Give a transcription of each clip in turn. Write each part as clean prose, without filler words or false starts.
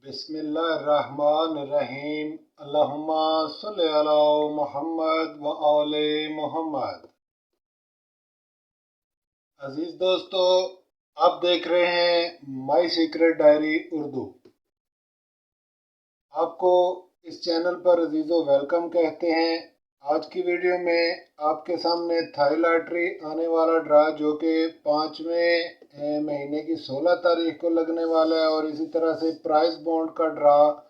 बिस्मिल्लाहिर्रहमानिर्रहीम। अल्लाहुम्मा सल्लि अला मुहम्मद व आले मोहम्मद। अजीज दोस्तों, आप देख रहे हैं माई सीक्रेट डायरी उर्दू। आपको इस चैनल पर अजीज़ो वेलकम कहते हैं। आज की वीडियो में आपके सामने थाई लॉटरी आने वाला ड्रा जो कि 5वें महीने की 16 तारीख को लगने वाला है, और इसी तरह से प्राइस बॉन्ड का ड्रा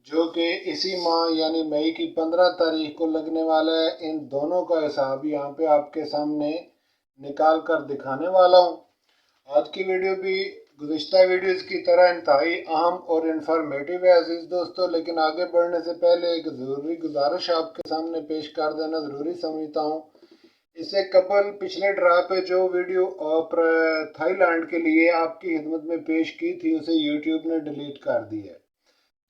जो कि इसी माह यानी मई की 15 तारीख को लगने वाला है। इन दोनों का हिसाब यहाँ पे आपके सामने निकाल कर दिखाने वाला हूँ। आज की वीडियो भी गुज़िश्ता वीडियोस की तरह इंतहाई अहम और इंफॉर्मेटिव है अजीज़ दोस्तों, लेकिन आगे बढ़ने से पहले एक ज़रूरी गुजारिश आपके सामने पेश कर देना ज़रूरी समझता हूँ। इससे कबल पिछले ड्रा पे जो वीडियो थाईलैंड के लिए आपकी खिदमत में पेश की थी उसे यूट्यूब ने डिलीट कर दी है।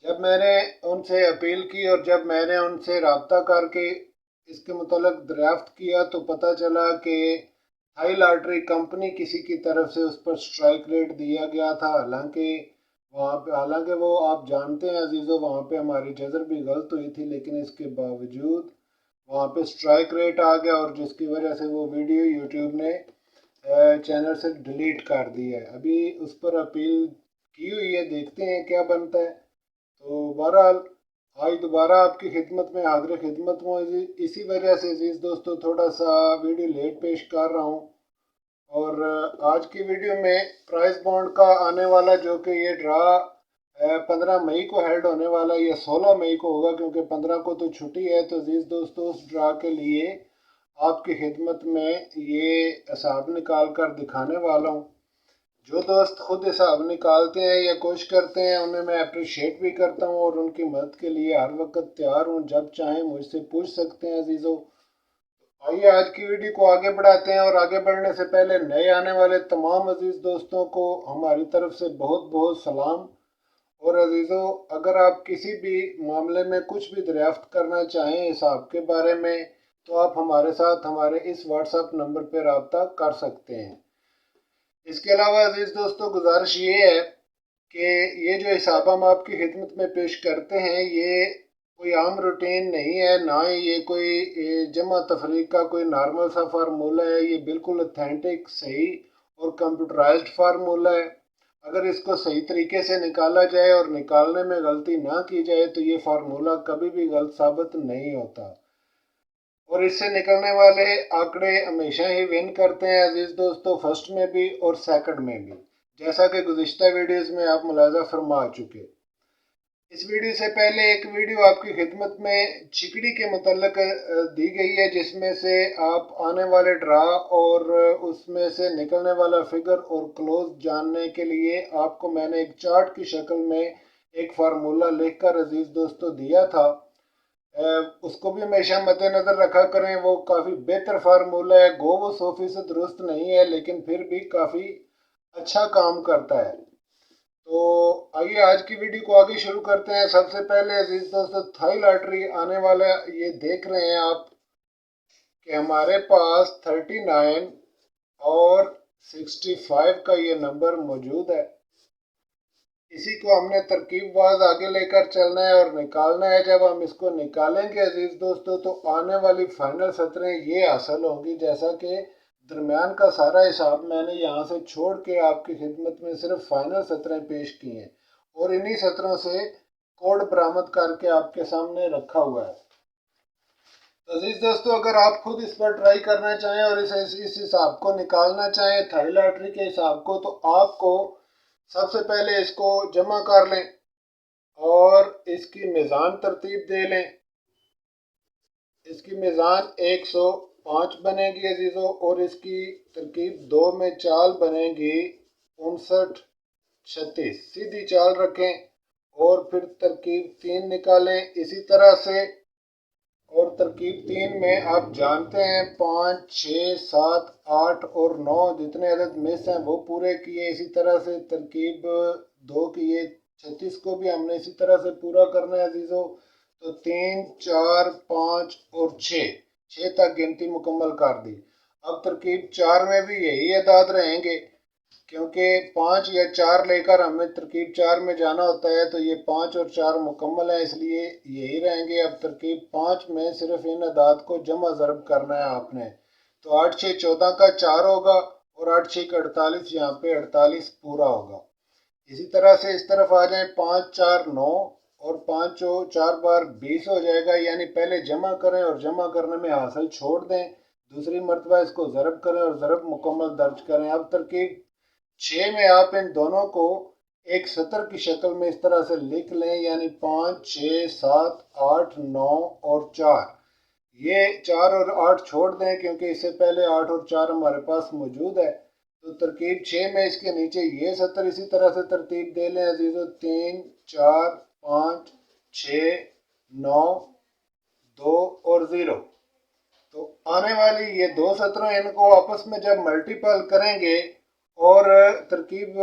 जब मैंने उनसे अपील की और जब मैंने उनसे रब्ता करके इसके मुतल्लिक़ दरियाफ्त किया तो पता चला कि थाई लॉटरी कंपनी किसी की तरफ से उस पर स्ट्राइक रेट दिया गया था। हालांकि वो आप जानते हैं अजीज़ों, वहाँ पे हमारी जज़र भी गलत हुई थी, लेकिन इसके बावजूद वहाँ पे स्ट्राइक रेट आ गया और जिसकी वजह से वो वीडियो यूट्यूब ने चैनल से डिलीट कर दी है। अभी उस पर अपील की हुई है, देखते हैं क्या बनता है। तो बहरहाल आज दोबारा आपकी खिदमत में हाजिर खिदमत हूँ। इसी वजह से अजीज़ दोस्तों थोड़ा सा वीडियो लेट पेश कर रहा हूँ। और आज की वीडियो में प्राइस बॉन्ड का आने वाला जो कि ये ड्रा 15 मई को हेल्ड होने वाला है, ये 16 मई को होगा क्योंकि 15 को तो छुट्टी है। तो अजीज़ दोस्तों उस ड्रा के लिए आपकी खिदमत में ये हिसाब निकाल कर दिखाने वाला हूँ। जो दोस्त खुद हिसाब निकालते हैं या कोशिश करते हैं उन्हें मैं अप्रिशिएट भी करता हूँ और उनकी मदद के लिए हर वक्त तैयार हूँ। जब चाहें मुझसे पूछ सकते हैं अजीज़ों। आइए आज की वीडियो को आगे बढ़ाते हैं, और आगे बढ़ने से पहले नए आने वाले तमाम अजीज़ दोस्तों को हमारी तरफ से बहुत बहुत सलाम। और अजीज़ों, अगर आप किसी भी मामले में कुछ भी दरियाफ्त करना चाहें हिसाब के बारे में तो आप हमारे साथ हमारे इस व्हाट्सएप नंबर पर रब्ता कर सकते हैं। इसके अलावा अजीज़ दोस्तों गुजारिश ये है कि ये जो हिसाब हम आपकी खिदमत में पेश करते हैं ये कोई आम रूटीन नहीं है, ना ही ये कोई जमा तफरीक का कोई नॉर्मल सा फार्मूला है। ये बिल्कुल ऑथेंटिक, सही और कंप्यूटराइज्ड फार्मूला है। अगर इसको सही तरीके से निकाला जाए और निकालने में गलती ना की जाए तो ये फार्मूला कभी भी गलत साबित नहीं होता, और इससे निकलने वाले आंकड़े हमेशा ही विन करते हैं अजीज़ दोस्तों, फर्स्ट में भी और सेकंड में भी, जैसा कि गुज़िश्ता वीडियोस में आप मुलाज़ा फरमा चुके। इस वीडियो से पहले एक वीडियो आपकी खिदमत में छिकड़ी के मुतल्लिक दी गई है, जिसमें से आप आने वाले ड्रा और उसमें से निकलने वाला फिगर और क्लोज जानने के लिए आपको मैंने एक चार्ट की शक्ल में एक फार्मूला लिखकर अजीज़ दोस्तों दिया था। उसको भी हमेशा मद्देनज़र रखा करें। वो काफ़ी बेहतर फार्मूला है, गो वो 100% दुरुस्त नहीं है लेकिन फिर भी काफ़ी अच्छा काम करता है। तो आइए आज की वीडियो को आगे शुरू करते हैं। सबसे पहले अजीज दोस्तों थाई लॉटरी आने वाला ये देख रहे हैं आप कि हमारे पास 39 और 65 का ये नंबर मौजूद है। इसी को हमने तरकीबवाज आगे लेकर चलना है और निकालना है। जब हम इसको निकालेंगे अजीज दोस्तों तो आने वाली फाइनल सतरें ये हासिल होंगी, जैसा कि दरमियान का सारा हिसाब मैंने यहाँ से छोड़ के आपकी खिदमत में सिर्फ फाइनल सतरें पेश की हैं और इन्हीं सतरों से कोड बरामद करके आपके सामने रखा हुआ है। तो अजीज दोस्तों अगर आप खुद इस पर ट्राई करना चाहें और इस हिसाब को निकालना चाहें थाई लॉटरी के हिसाब को, तो आपको सबसे पहले इसको जमा कर लें और इसकी मीज़ान तरतीब दे लें। इसकी मीज़ान 105 बनेगी अजीज़ों, और इसकी तरकीब 2 में चाल बनेगी 59-36। सीधी चाल रखें और फिर तरकीब 3 निकालें इसी तरह से। और तरकीब 3 में आप जानते हैं 5, 6, 7, 8 और 9 जितने अदद मिस हैं वो पूरे किए। इसी तरह से तरकीब 2 की ये 36 को भी हमने इसी तरह से पूरा करना है अजीज़ों। तो 3, 4, 5 और 6 तक गिनती मुकम्मल कर दी। अब तरकीब 4 में भी यही अदाद रहेंगे। क्योंकि 5 या 4 लेकर हमें तरकीब 4 में जाना होता है, तो ये 5 और 4 मुकम्मल है, इसलिए यही रहेंगे। अब तरकीब 5 में सिर्फ इन अदाद को जमा ज़रब करना है आपने। तो 8 6 14 का 4 होगा और 8 6 48, यहाँ पे 48 पूरा होगा। इसी तरह से इस तरफ आ जाएं, 5 4 9 और 5 4 बार 20 हो जाएगा। यानी पहले जमा करें और जमा करने में हासिल छोड़ दें, दूसरी मरतबा इसको ज़रब करें और ज़रब मुकम्मल दर्ज करें। अब तरकीब 6 में आप इन दोनों को एक सतर की शक्ल में इस तरह से लिख लें, यानी 5 6 7 8 9 और 4। ये 4 और 8 छोड़ दें क्योंकि इससे पहले 8 और 4 हमारे पास मौजूद है। तो तरकीब 6 में इसके नीचे ये सतर इसी तरह से तरतीब दे लें अजीज़ो, 3 4 5 6 9 2 और 0। तो आने वाली ये दो सतरों, इनको आपस में जब मल्टीपल करेंगे और तरकीब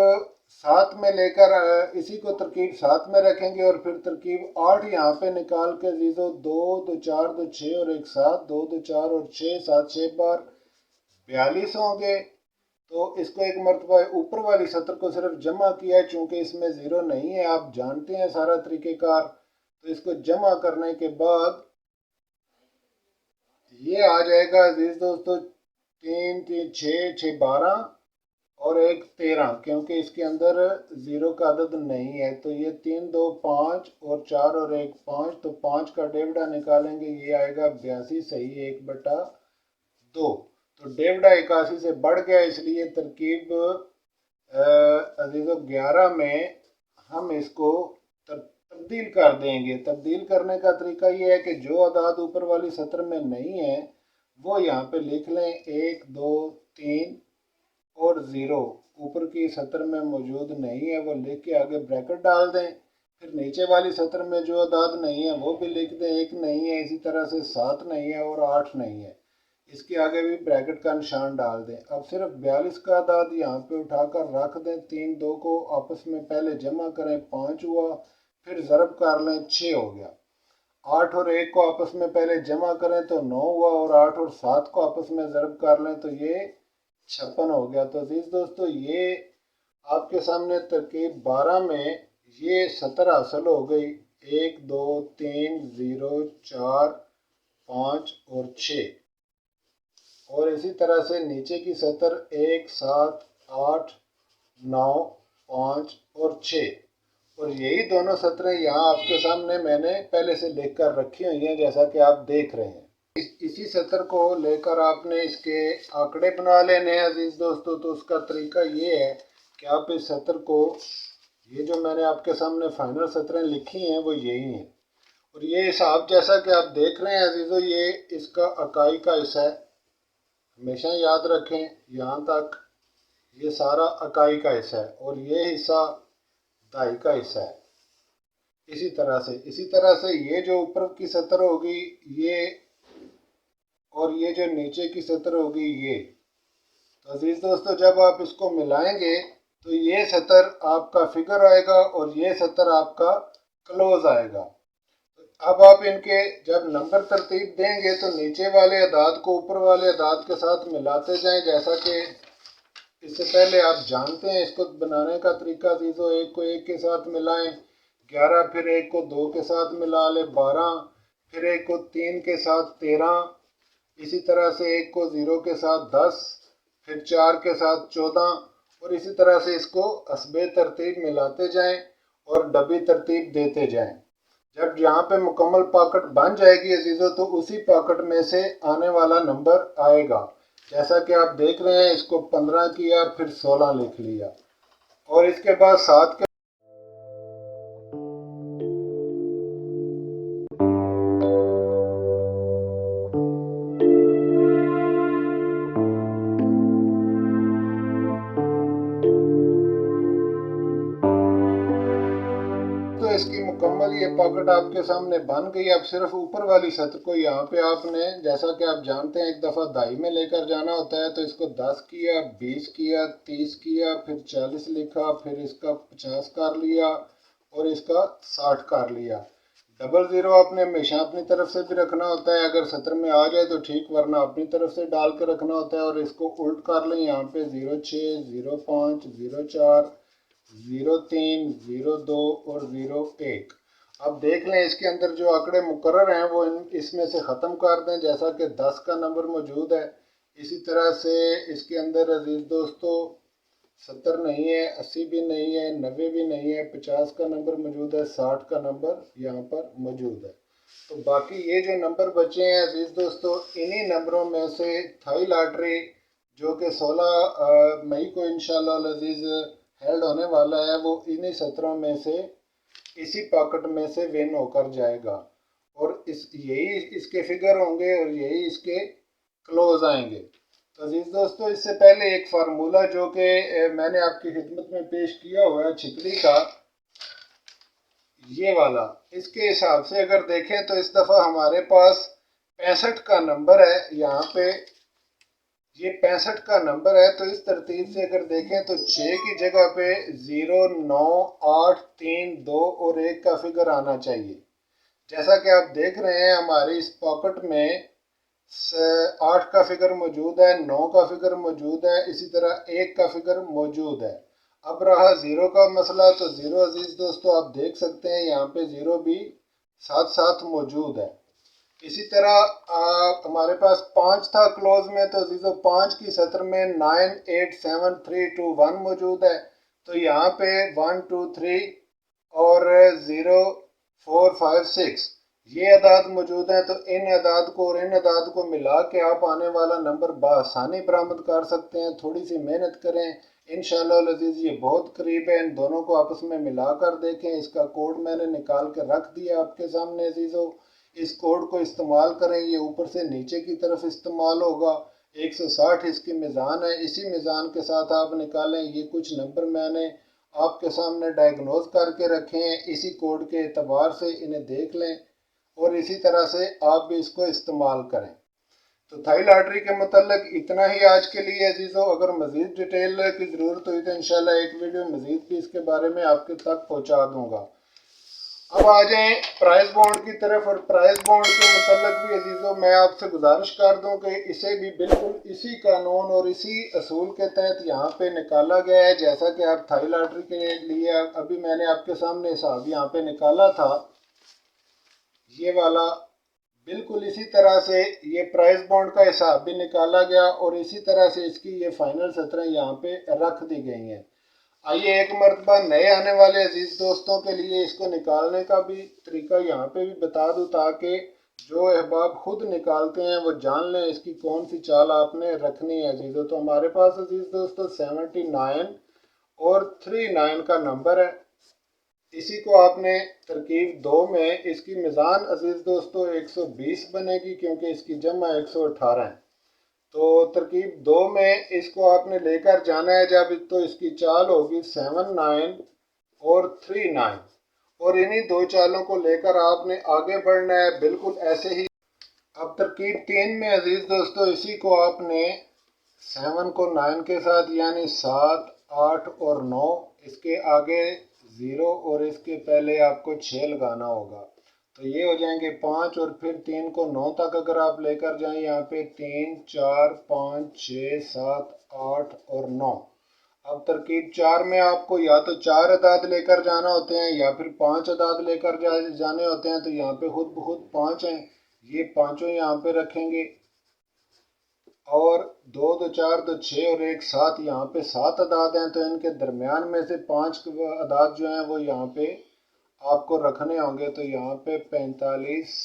7 में लेकर इसी को तरकीब 7 में रखेंगे और फिर तरकीब 8 यहाँ पे निकाल के अजीज़ो, 2 2 4 2 6 और 1 7, 2 2 4 और 6 7 6 बार 42 होंगे। तो इसको एक मरतबा ऊपर वाली सतर को सिर्फ जमा किया है, चूँकि इसमें ज़ीरो नहीं है, आप जानते हैं सारा तरीक़ेकार। तो इसको जमा करने के बाद ये आ जाएगा अजीज दोस्तों, 3 3 6 6 12 और 1 13, क्योंकि इसके अंदर ज़ीरो का अदद नहीं है। तो ये 3 2 5 और 4 और 1 5, तो 5 का डेवड़ा निकालेंगे, ये आएगा 82 सही 1/2। तो डेवड़ा 81 से बढ़ गया, इसलिए तरकीब अजीज़ो 11 में हम इसको तब्दील कर देंगे। तब्दील करने का तरीका ये है कि जो अदाद ऊपर वाली सतर में नहीं है वो यहाँ पे लिख लें, 1 2 3 और 0 ऊपर की सतर में मौजूद नहीं है, वो लिख के आगे ब्रैकेट डाल दें। फिर नीचे वाली सतर में जो अदाद नहीं है वो भी लिख दें, 1 नहीं है, इसी तरह से 7 नहीं है और 8 नहीं है, इसके आगे भी ब्रैकेट का निशान डाल दें। अब सिर्फ 42 का अदाद यहाँ पे उठाकर रख दें, 3 2 को आपस में पहले जमा करें, 5 हुआ, फिर ज़रब कर लें, 6 हो गया। 8 और 1 को आपस में पहले जमा करें तो 9 हुआ, और 8 और 7 को आपस में ज़रब कर लें तो ये 56 हो गया। तो अजीज़ दोस्तों, ये आपके सामने तरकीब 12 में ये सतर हासिल हो गई, 1 2 3 0 4 5 और 6। और इसी तरह से नीचे की सतर 1 7 8 9 5 और 6। और यही दोनों सतरें यहाँ आपके सामने मैंने पहले से लिख कर रखी हुई हैं, जैसा कि आप देख रहे हैं। इसी सतर को लेकर आपने इसके आंकड़े बना लेने हैं अजीज़ दोस्तों। तो उसका तरीका ये है कि आप इस सतर को, ये जो मैंने आपके सामने फाइनल सतरें लिखी हैं वो यही हैं। और ये हिसाब जैसा कि आप देख रहे हैं अजीज़ों, ये इसका इकाई का हिस्सा है, हमेशा याद रखें, यहाँ तक ये सारा इकाई का हिस्सा है और ये हिस्सा दहाई का हिस्सा है। इसी तरह से ये जो ऊपर की सतर होगी ये, और ये जो नीचे की सतर होगी ये। तो अजीज़ दोस्तों, जब आप इसको मिलाएंगे तो ये सतर आपका फिगर आएगा और ये सतर आपका क्लोज आएगा। अब आप इनके जब नंबर तरतीब देंगे तो नीचे वाले अदाद को ऊपर वाले अदाद के साथ मिलाते जाएं, जैसा कि इससे पहले आप जानते हैं। इसको बनाने का तरीका चीज़ों, 1 को 1 के साथ मिलाएं 11, फिर 1 को 2 के साथ मिला ले 12, फिर 1 को 3 के साथ 13, इसी तरह से 1 को 0 के साथ 10, फिर 4 के साथ 14, और इसी तरह से इसको असबे तरतीब मिलाते जाएं और डबी तरतीब देते जाएं। जब यहाँ पे मुकम्मल पॉकेट बन जाएगी अजीज़ों, तो उसी पॉकेट में से आने वाला नंबर आएगा। जैसा कि आप देख रहे हैं, इसको 15 किया, फिर 16 लिख लिया, और इसके बाद 7 के तो इसकी मुकम्मल ये पॉकेट आपके सामने बन गई। अब सिर्फ ऊपर वाली सतर को यहाँ पे आपने, जैसा कि आप जानते हैं, एक दफ़ा दहाई में लेकर जाना होता है। तो इसको 10 किया, 20 किया, 30 किया, फिर 40 लिखा, फिर इसका 50 कर लिया और इसका 60 कर लिया। डबल ज़ीरो आपने हमेशा अपनी तरफ से भी रखना होता है, अगर 70 में आ जाए तो ठीक, वरना अपनी तरफ से डाल के रखना होता है। और इसको उल्ट कर लें, यहाँ पे 06, 05, 04, 03, 02 और 01। अब देख लें इसके अंदर जो आंकड़े मुकर्रर हैं वो इसमें से ख़त्म कर दें, जैसा कि 10 का नंबर मौजूद है। इसी तरह से इसके अंदर अजीज़ दोस्तों 70 नहीं है, 80 भी नहीं है, 90 भी नहीं है, 50 का नंबर मौजूद है, 60 का नंबर यहाँ पर मौजूद है। तो बाकी ये जो नंबर बचे हैं अजीज़ दोस्तों, इन्हीं नंबरों में से थाई लॉटरी जो कि 16 मई को इंशाल्लाह अजीज़ हेल्ड होने वाला है, वो इन्हीं 17 में से इसी पॉकेट में से विन होकर जाएगा। और यही इसके फिगर होंगे और यही इसके क्लोज आएंगे। तो अजीज़ दोस्तों, इससे पहले एक फार्मूला जो कि मैंने आपकी खिदमत में पेश किया हुआ है छिपली का, ये वाला, इसके हिसाब से अगर देखें तो इस दफ़ा हमारे पास 65 का नंबर है। यहाँ पे ये 65 का नंबर है, तो इस तरतीब से अगर देखें तो 6 की जगह पे 0, 9, 8, 3, 2 और 1 का फिगर आना चाहिए। जैसा कि आप देख रहे हैं हमारी इस पॉकेट में 8 का फिगर मौजूद है, 9 का फिगर मौजूद है, इसी तरह 1 का फिगर मौजूद है। अब रहा 0 का मसला, तो 0 अजीज़ दोस्तों आप देख सकते हैं यहाँ पे 0 भी साथ साथ मौजूद है। इसी तरह हमारे पास 5 था क्लोज में, तो अजीज़ों 5 की सतर में 9, 8, 7, 3, 2, 1 मौजूद है। तो यहाँ पे 1, 2, 3 और 0, 4, 5, 6 ये अदाद मौजूद हैं। तो इन अदाद को और इन अदाद को मिला के आप आने वाला नंबर बआसानी बरामद कर सकते हैं। थोड़ी सी मेहनत करें, इंशाअल्लाह अज़ीज़ ये बहुत करीब है। इन दोनों को आपस में मिला कर देखें। इसका कोड मैंने निकाल के रख दिया आपके सामने अज़ीज़ों, इस कोड को इस्तेमाल करें। ये ऊपर से नीचे की तरफ इस्तेमाल होगा। 160 इसकी मीज़ान है, इसी मीज़ान के साथ आप निकालें। ये कुछ नंबर मैंने आपके सामने डायग्नोज करके रखे हैं, इसी कोड के एतबार से इन्हें देख लें और इसी तरह से आप भी इसको इस्तेमाल करें। तो थाई लॉटरी के मतलब इतना ही आज के लिए अजीज़ों। अगर मज़ीद डिटेल की ज़रूरत हुई तो इंशाल्लाह एक वीडियो मज़ीद भी इसके बारे में आपके तक पहुँचा दूँगा। अब आ जाएं प्राइस बॉन्ड की तरफ। और प्राइस बॉन्ड के मतलब भी अजीज़ों मैं आपसे गुजारिश कर दूं कि इसे भी बिल्कुल इसी कानून और इसी असूल के तहत यहाँ पे निकाला गया है। जैसा कि आप थाई लॉटरी के लिए अभी मैंने आपके सामने हिसाब यहाँ पे निकाला था, ये वाला बिल्कुल इसी तरह से ये प्राइस बॉन्ड का हिसाब भी निकाला गया और इसी तरह से इसकी ये फाइनल सतरें यहाँ पे रख दी गई हैं। आइए एक मरतबा नए आने वाले अजीज़ दोस्तों के लिए इसको निकालने का भी तरीका यहाँ पे भी बता दूँ, ताकि जो अहबाब खुद निकालते हैं वो जान लें इसकी कौन सी चाल आपने रखनी है अजीज़ों। तो हमारे पास अजीज़ दोस्तों 79 और 39 का नंबर है। इसी को आपने तरकीब 2 में, इसकी मीज़ान अजीज़ दोस्तों 120 बनेगी क्योंकि इसकी जमा 118 है। तो तरकीब 2 में इसको आपने लेकर जाना है जब, तो इसकी चाल होगी 79 और 39 और इन्हीं दो चालों को लेकर आपने आगे बढ़ना है बिल्कुल ऐसे ही। अब तरकीब 3 में अजीज़ दोस्तों इसी को आपने 7 को 9 के साथ यानी 7, 8 और 9, इसके आगे 0 और इसके पहले आपको 6 लगाना होगा। तो ये हो जाएंगे 5 और फिर 3 को 9 तक अगर आप लेकर जाएं, यहाँ पे 3, 4, 5, 6, 7, 8 और 9। अब तरकीब 4 में आपको या तो 4 अदाद लेकर जाना होते हैं या फिर 5 अदाद लेकर जाने होते हैं। तो यहाँ पे खुद ब खुद 5 हैं, ये पाँचों यहाँ पे रखेंगे और 2, 2, 4, 2, 6 और 1 7, यहाँ पे 7 अदाद हैं। तो इनके दरमियान में से 5 अदाद जो हैं वो यहाँ पे आपको रखने होंगे। तो यहाँ पे 45,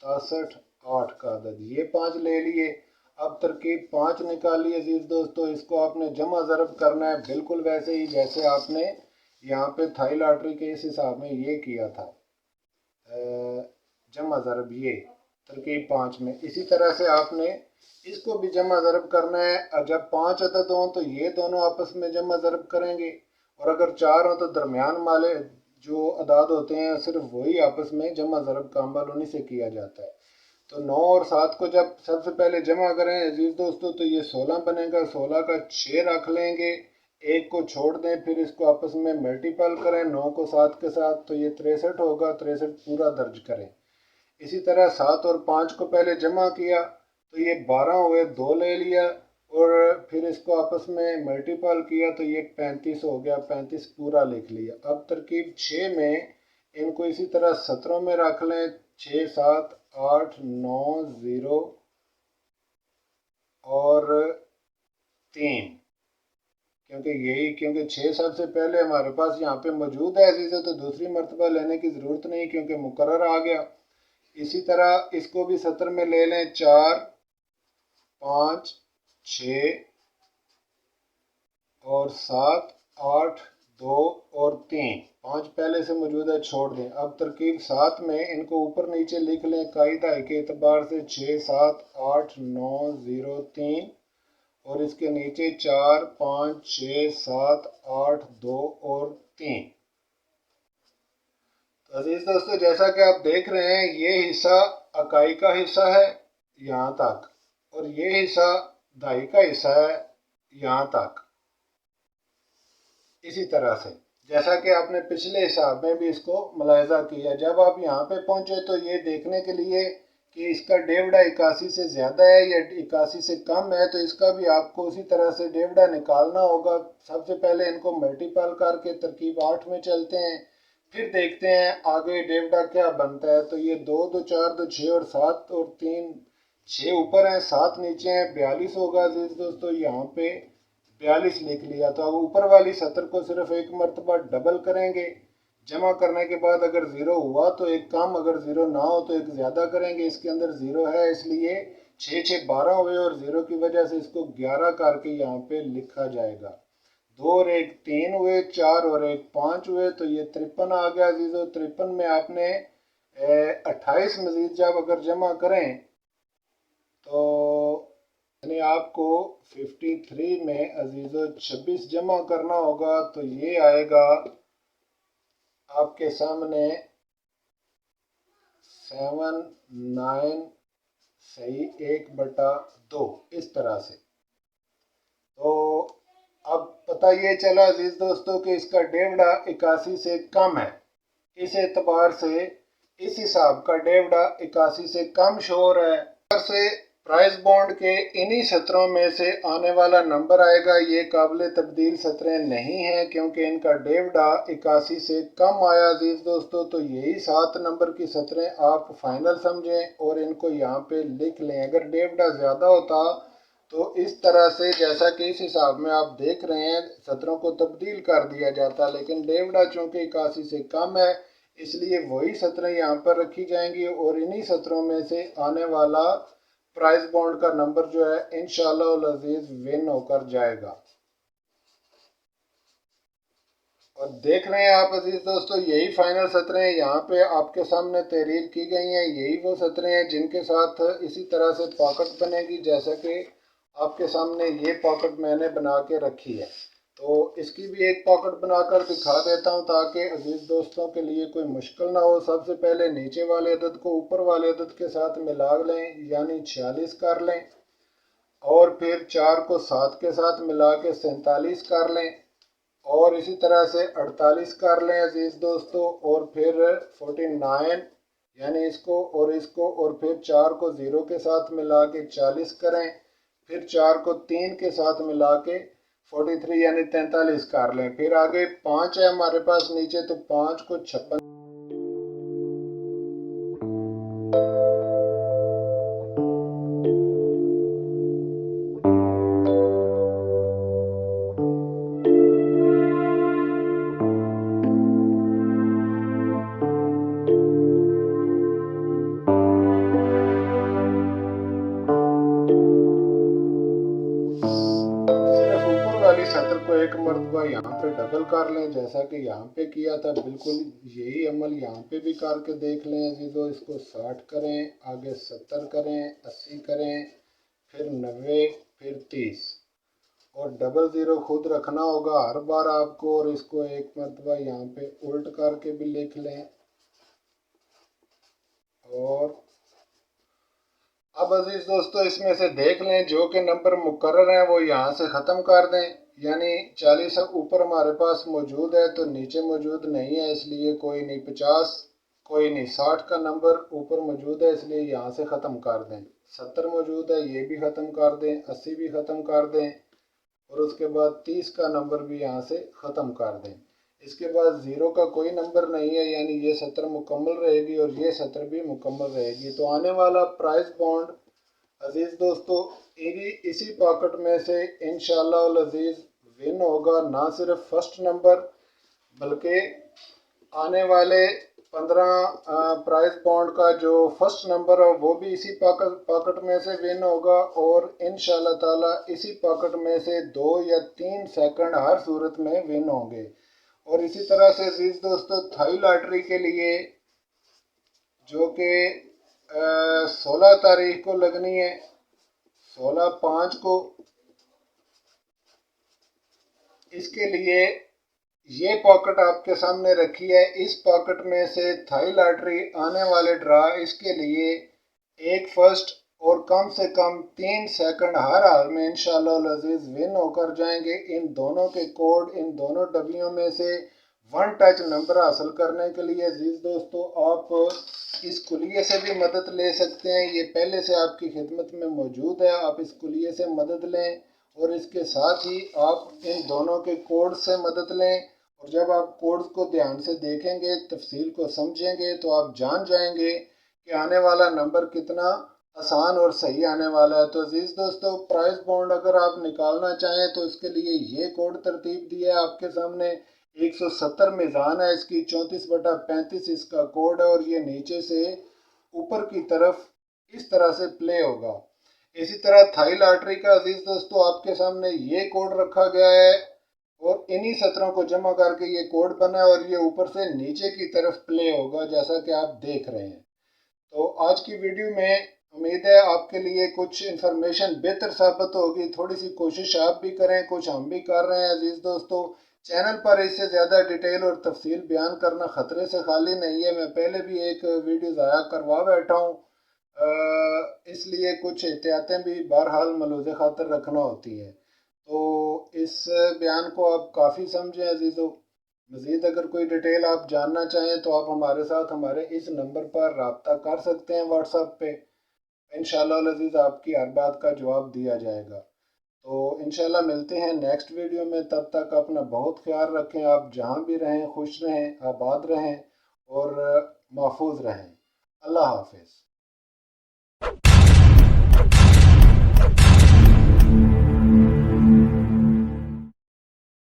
63, 8 का अदद, ये 5 ले लिए। अब तरकीब 5 निकाली अजीज़ दोस्तों, इसको आपने जमा ज़रब करना है बिल्कुल वैसे ही जैसे आपने यहाँ पे थाई लॉटरी के इस हिसाब में ये किया था, जमा ज़रब ये तरकीब 5 में। इसी तरह से आपने इसको भी जमा ज़रब करना है। जब 5 अदद हों तो ये दोनों आपस में जमा ज़रब करेंगे और अगर 4 हों तो दरमियान वाले जो अदाद होते हैं सिर्फ वही आपस में जमा ज़रब का अमल उन्हीं से किया जाता है। तो 9 और 7 को जब सबसे पहले जमा करें अजीज़ दोस्तों तो ये 16 बनेगा। 16 का 6 रख लेंगे, एक को छोड़ दें, फिर इसको आपस में मल्टीपल करें 9 को 7 के साथ, तो ये 63 होगा। 63 पूरा दर्ज करें। इसी तरह 7 और 5 को पहले जमा किया तो ये 12 हुए, 2 ले लिया और फिर इसको आपस में मल्टीपल किया तो ये 35 हो गया। 35 पूरा लिख लिया। अब तरकीब 6 में इनको इसी तरह सतरों में रख लें। 6 7 8 9 0 और 3, क्योंकि 6 सबसे पहले हमारे पास यहाँ पे मौजूद है अजीज़ों, तो दूसरी मरतबा लेने की ज़रूरत नहीं क्योंकि मुकर्रर आ गया। इसी तरह इसको भी सतर में ले लें। 4 5 6 और 7 8 2 और 3, 5 पहले से मौजूद है, छोड़ दें। अब तरकीब 7 में इनको ऊपर नीचे लिख लें कायदा के एतबार से। 6 7 8 9 0 3 और इसके नीचे 4 5 6 7 8 2 और 3। तो अजीज दोस्तों, जैसा कि आप देख रहे हैं ये हिस्सा इकाई का हिस्सा है यहाँ तक और ये हिस्सा दहाई का हिस्सा है यहाँ तक। इसी तरह से जैसा कि आपने पिछले हिसाब में भी इसको मुलाहिजा किया। जब आप यहाँ पे पहुँचे तो ये देखने के लिए कि इसका डेवड़ा 81 से ज़्यादा है या 81 से कम है, तो इसका भी आपको उसी तरह से डेवड़ा निकालना होगा। सबसे पहले इनको मल्टीपल करके तरकीब 8 में चलते हैं, फिर देखते हैं आगे डेवड़ा क्या बनता है। तो ये 2 2 4 2 6 और 7 और 3, 6 ऊपर हैं 7 नीचे हैं, 42 होगा अजीज दोस्तों। यहाँ पे 42 लिख लिया। तो अब ऊपर वाली सतर को सिर्फ एक मरतबा डबल करेंगे। जमा करने के बाद अगर ज़ीरो हुआ तो एक कम, अगर ज़ीरो ना हो तो एक ज़्यादा करेंगे। इसके अंदर ज़ीरो है इसलिए 6 6 12 हुए और ज़ीरो की वजह से इसको 11 करके यहाँ पे लिखा जाएगा। 2 और 1 3 हुए, 4 और 1 5 हुए, तो ये 53 आ गया अजीज़ों। 53 में आपने 28 मज़ीद जब अगर जमा करें तो यानी आपको 53 में अजीज़ों 26 जमा करना होगा। तो ये आएगा आपके सामने 7 9 सही 1/2 इस तरह से। तो अब पता ये चला अजीज दोस्तों कि इसका डेवड़ा 81 से कम है। इस एतबार से इस हिसाब का डेवड़ा 81 से कम शो हो रहा है। से प्राइस बॉन्ड के इन्हीं सत्रों में से आने वाला नंबर आएगा। ये काबिल तब्दील सतरें नहीं हैं क्योंकि इनका डेवड़ा 81 से कम आया अजीज दोस्तों। तो यही 7 नंबर की सतरें आप फाइनल समझें और इनको यहाँ पे लिख लें। अगर डेवड़ा ज़्यादा होता तो इस तरह से, जैसा कि इस हिसाब में आप देख रहे हैं, सतरों को तब्दील कर दिया जाता, लेकिन डेवड़ा चूँकि 81 से कम है इसलिए वही सतरें यहाँ पर रखी जाएंगी और इन्हीं सतरों में से आने वाला प्राइस बॉन्ड का नंबर जो है इंशाअल्लाह अजीज विन होकर जाएगा। और देख रहे हैं आप अजीज दोस्तों, यही फाइनल सतरें यहाँ पे आपके सामने तहरीर की गई हैं। यही वो सतरें हैं जिनके साथ इसी तरह से पॉकेट बनेगी, जैसा कि आपके सामने ये पॉकेट मैंने बना के रखी है। तो इसकी भी एक पॉकेट बनाकर दिखा देता हूँ ताकि अजीज दोस्तों के लिए कोई मुश्किल ना हो। सबसे पहले नीचे वाले अदद को ऊपर वाले अदद के साथ मिला लें, यानी 46 कर लें, और फिर 4 को 7 के साथ मिला के 47 कर लें, और इसी तरह से 48 कर लें अजीज दोस्तों, और फिर 49 यानी इसको और इसको, और फिर 4 को 0 के साथ मिला के 40 करें, फिर 4 को 3 के साथ मिला के 43 यानी 43 कर लें। फिर आगे 5 है हमारे पास नीचे, तो 5 को 56 वाली सतर को एक मरतबा यहाँ पे डबल कर लें, जैसा कि यहाँ पे किया था। बिल्कुल यही अमल यहाँ पे भी करके देख लें अजीजों। इसको 60 करें, आगे 70 करें, 80 करें, फिर 90, फिर 30, और डबल ज़ीरो खुद रखना होगा हर बार आपको। और इसको एक मरतबा यहाँ पे उल्ट करके भी लिख लें। और अब अजीज दोस्तों इसमें से देख लें जो कि नंबर मुकर्रर हैं वो यहाँ से ख़त्म कर दें। यानी 40 से ऊपर हमारे पास मौजूद है तो नीचे मौजूद नहीं है, इसलिए कोई नहीं। 50 कोई नहीं। 60 का नंबर ऊपर मौजूद है इसलिए यहाँ से ख़त्म कर दें। 70 मौजूद है, ये भी ख़त्म कर दें। 80 भी ख़त्म कर दें और उसके बाद 30 का नंबर भी यहाँ से ख़त्म कर दें। इसके बाद ज़ीरो का कोई नंबर नहीं है, यानी ये 70 मुकम्मल रहेगी और ये 70 भी मुकम्मल रहेगी। तो आने वाला प्राइस बॉन्ड अजीज़ दोस्तों इसी पॉकेट में से इंशाअल्लाह अजीज़ विन होगा। ना सिर्फ फर्स्ट नंबर बल्कि आने वाले 15 प्राइस बॉन्ड का जो फर्स्ट नंबर है वो भी इसी पॉकेट में से विन होगा और इंशाअल्लाह ताला इसी पॉकेट में से 2 या 3 सेकंड हर सूरत में विन होंगे। और इसी तरह से अजीज़ दोस्तों थाई लॉटरी के लिए जो कि 16 तारीख को लगनी है, 16/5 को, इसके लिए ये पॉकेट आपके सामने रखी है। इस पॉकेट में से थाई लॉटरी आने वाले ड्रा, इसके लिए एक फर्स्ट और कम से कम 3 सेकंड हर हाल में इंशाअल्लाह अजीज़ विन होकर जाएंगे। इन दोनों के कोड इन दोनों डब्बियों में से वन टच नंबर हासिल करने के लिए अजीज़ दोस्तों आप इस कुलिये से भी मदद ले सकते हैं। ये पहले से आपकी खिदमत में मौजूद है, आप इस कुलिये से मदद लें और इसके साथ ही आप इन दोनों के कोड से मदद लें। और जब आप कोड्स को ध्यान से देखेंगे, तफसील को समझेंगे, तो आप जान जाएंगे कि आने वाला नंबर कितना आसान और सही आने वाला है। तो अजीज़ दोस्तों प्राइस बॉन्ड अगर आप निकालना चाहें तो इसके लिए ये कोड तरतीब दिया है आपके सामने। 170 मीज़ान है इसकी, 34/35 इसका कोड है और ये नीचे से ऊपर की तरफ इस तरह से प्ले होगा। इसी तरह थाई लॉटरी का अजीज़ दोस्तों आपके सामने ये कोड रखा गया है और इन्हीं सत्रों को जमा करके ये कोड बना है और ये ऊपर से नीचे की तरफ प्ले होगा जैसा कि आप देख रहे हैं। तो आज की वीडियो में उम्मीद है आपके लिए कुछ इन्फॉर्मेशन बेहतर साबित होगी। थोड़ी सी कोशिश आप भी करें, कुछ हम भी कर रहे हैं। अजीज़ दोस्तों चैनल पर इससे ज़्यादा डिटेल और तफसील बयान करना ख़तरे से खाली नहीं है। मैं पहले भी एक वीडियो ज़ाया करवा बैठा हूँ, इसलिए कुछ एहतियातें भी बहरहाल मलूज़ खातर रखना होती है। तो इस बयान को आप काफ़ी समझें अजीज़ों। मज़ीद अगर कोई डिटेल आप जानना चाहें तो आप हमारे साथ हमारे इस नंबर पर रब्ता कर सकते हैं व्हाट्सएप पे। इंशाअल्लाह अज़ीज़ आपकी हर बात का जवाब दिया जाएगा। तो इंशाअल्लाह मिलते हैं नेक्स्ट वीडियो में। तब तक अपना बहुत ख्याल रखें। आप जहाँ भी रहें खुश रहें, आबाद रहें और महफूज रहें। अल्लाह हाफिज़।